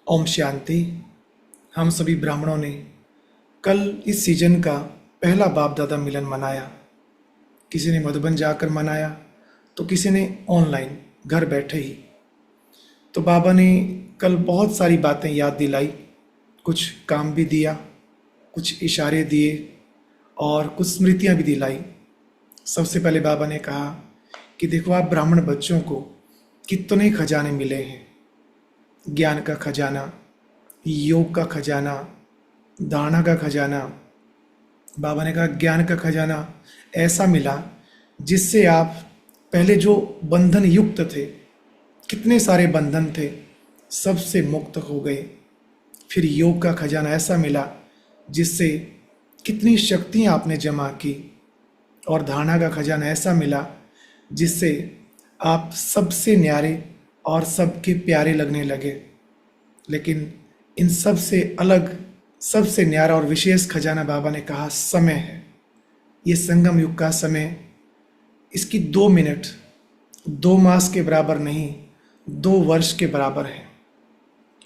ओम शांति। हम सभी ब्राह्मणों ने कल इस सीजन का पहला बाप दादा मिलन मनाया। किसी ने मधुबन जाकर मनाया तो किसी ने ऑनलाइन घर बैठे ही। तो बाबा ने कल बहुत सारी बातें याद दिलाई, कुछ काम भी दिया, कुछ इशारे दिए और कुछ स्मृतियाँ भी दिलाई। सबसे पहले बाबा ने कहा कि देखो, आप ब्राह्मण बच्चों को कितने खजाने मिले हैं। ज्ञान का खजाना, योग का खजाना, धारणा का खजाना। बाबा ने कहा ज्ञान का खजाना ऐसा मिला जिससे आप पहले जो बंधन युक्त थे, कितने सारे बंधन थे, सबसे मुक्त हो गए। फिर योग का खजाना ऐसा मिला जिससे कितनी शक्तियाँ आपने जमा की। और धारणा का खजाना ऐसा मिला जिससे आप सबसे न्यारे और सबके प्यारे लगने लगे। लेकिन इन सब से अलग, सबसे न्यारा और विशेष खजाना बाबा ने कहा समय है। ये संगम युग का समय, इसकी 2 मिनट 2 मास के बराबर नहीं, 2 वर्ष के बराबर है।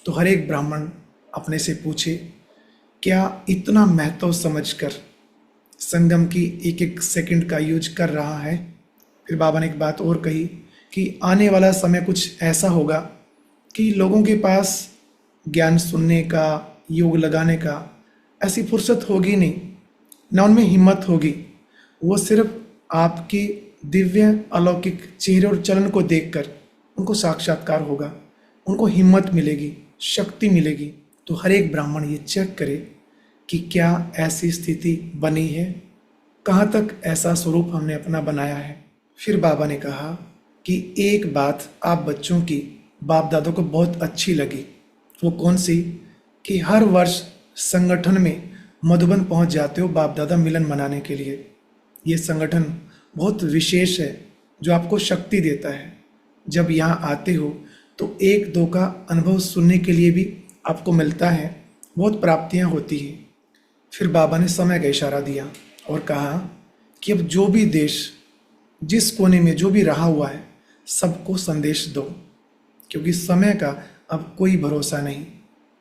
तो हर एक ब्राह्मण अपने से पूछे, क्या इतना महत्व समझकर संगम की एक एक सेकंड का यूज कर रहा है? फिर बाबा ने एक बात और कही कि आने वाला समय कुछ ऐसा होगा कि लोगों के पास ज्ञान सुनने का, योग लगाने का ऐसी फुर्सत होगी नहीं, ना उनमें हिम्मत होगी। वो सिर्फ आपके दिव्य अलौकिक चेहरे और चलन को देखकर उनको साक्षात्कार होगा, उनको हिम्मत मिलेगी, शक्ति मिलेगी। तो हर एक ब्राह्मण ये चेक करे कि क्या ऐसी स्थिति बनी है, कहाँ तक ऐसा स्वरूप हमने अपना बनाया है। फिर बाबा ने कहा कि एक बात आप बच्चों की बाप दादों को बहुत अच्छी लगी। वो कौन सी? कि हर वर्ष संगठन में मधुबन पहुंच जाते हो बाप दादा मिलन मनाने के लिए। ये संगठन बहुत विशेष है जो आपको शक्ति देता है। जब यहाँ आते हो तो 1-2 का अनुभव सुनने के लिए भी आपको मिलता है, बहुत प्राप्तियाँ होती हैं। फिर बाबा ने समय का इशारा दिया और कहा कि अब जो भी देश, जिस कोने में जो भी रहा हुआ है, सबको संदेश दो, क्योंकि समय का अब कोई भरोसा नहीं।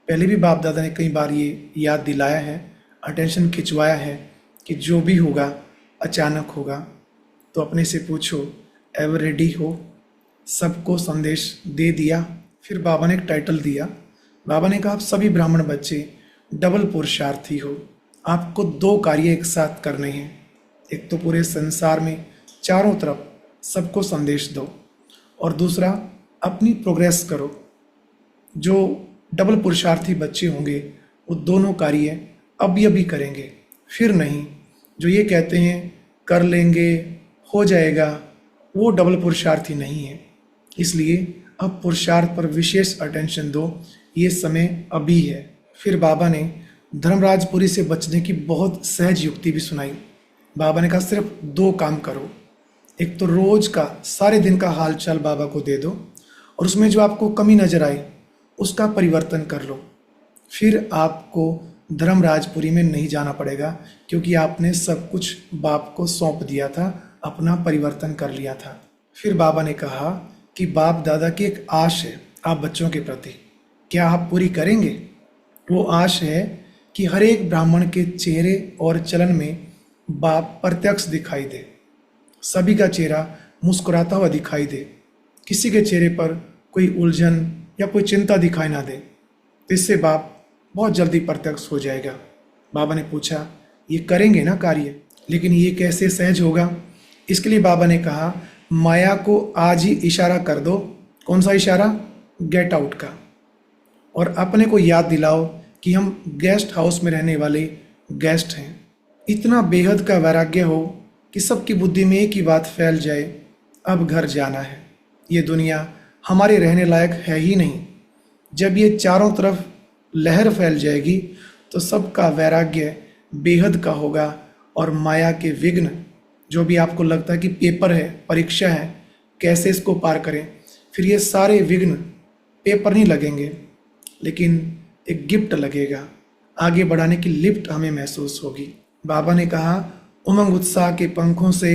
पहले भी बाप दादा ने कई बार ये याद दिलाया है, अटेंशन खिंचवाया है कि जो भी होगा अचानक होगा। तो अपने से पूछो, एवर रेडी हो? सबको संदेश दे दिया। फिर बाबा ने एक टाइटल दिया। बाबा ने कहा आप सभी ब्राह्मण बच्चे डबल पुरुषार्थी हो। आपको 2 कार्य एक साथ करने हैं। एक तो पूरे संसार में चारों तरफ सबको संदेश दो, और दूसरा अपनी प्रोग्रेस करो। जो डबल पुरुषार्थी बच्चे होंगे वो दोनों कार्य अभी करेंगे, फिर नहीं। जो ये कहते हैं कर लेंगे, हो जाएगा, वो डबल पुरुषार्थी नहीं है। इसलिए अब पुरुषार्थ पर विशेष अटेंशन दो, ये समय अभी है। फिर बाबा ने धर्मराजपुरी से बचने की बहुत सहज युक्ति भी सुनाई। बाबा ने कहा सिर्फ 2 काम करो। एक तो रोज का, सारे दिन का हाल चाल बाबा को दे दो, और उसमें जो आपको कमी नजर आए उसका परिवर्तन कर लो। फिर आपको धर्मराजपुरी में नहीं जाना पड़ेगा, क्योंकि आपने सब कुछ बाप को सौंप दिया था, अपना परिवर्तन कर लिया था। फिर बाबा ने कहा कि बाप दादा की एक आश है आप बच्चों के प्रति, क्या आप पूरी करेंगे? वो आश है कि हर एक ब्राह्मण के चेहरे और चलन में बाप प्रत्यक्ष दिखाई दे, सभी का चेहरा मुस्कुराता हुआ दिखाई दे, किसी के चेहरे पर कोई उलझन या कोई चिंता दिखाई ना दे। तो इससे बाप बहुत जल्दी प्रत्यक्ष हो जाएगा। बाबा ने पूछा ये करेंगे ना कार्य? लेकिन ये कैसे सहज होगा? इसके लिए बाबा ने कहा माया को आज ही इशारा कर दो। कौन सा इशारा? गेट आउट का। और अपने को याद दिलाओ कि हम गेस्ट हाउस में रहने वाले गेस्ट हैं। इतना बेहद का वैराग्य हो कि सबकी बुद्धि में एक ही बात फैल जाए, अब घर जाना है, ये दुनिया हमारे रहने लायक है ही नहीं। जब ये चारों तरफ लहर फैल जाएगी तो सबका वैराग्य बेहद का होगा, और माया के विघ्न, जो भी आपको लगता है कि पेपर है, परीक्षा है, कैसे इसको पार करें, फिर ये सारे विघ्न पेपर नहीं लगेंगे, लेकिन एक गिफ्ट लगेगा, आगे बढ़ाने की लिफ्ट हमें महसूस होगी। बाबा ने कहा उमंग उत्साह के पंखों से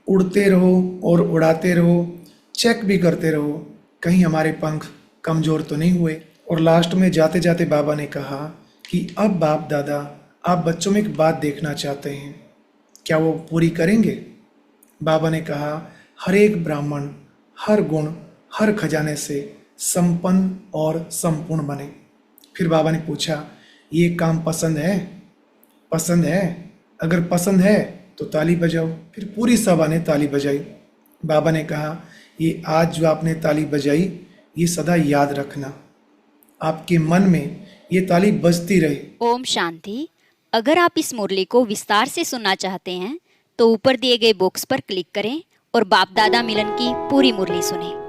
उड़ते रहो और उड़ाते रहो, चेक भी करते रहो कहीं हमारे पंख कमज़ोर तो नहीं हुए। और लास्ट में जाते जाते बाबा ने कहा कि अब बाप दादा, आप बच्चों में एक बात देखना चाहते हैं, क्या वो पूरी करेंगे? बाबा ने कहा, हर एक ब्राह्मण हर गुण हर खजाने से संपन्न और संपूर्ण बने। फिर बाबा ने पूछा, ये काम पसंद है? पसंद है? अगर पसंद है तो ताली बजाओ। फिर पूरी सभा ने ताली बजाई। बाबा ने कहा, ये आज जो आपने ताली बजाई, ये सदा याद रखना, आपके मन में ये ताली बजती रहे। ओम शांति। अगर आप इस मुरली को विस्तार से सुनना चाहते हैं तो ऊपर दिए गए बॉक्स पर क्लिक करें और बाप दादा मिलन की पूरी मुरली सुनें।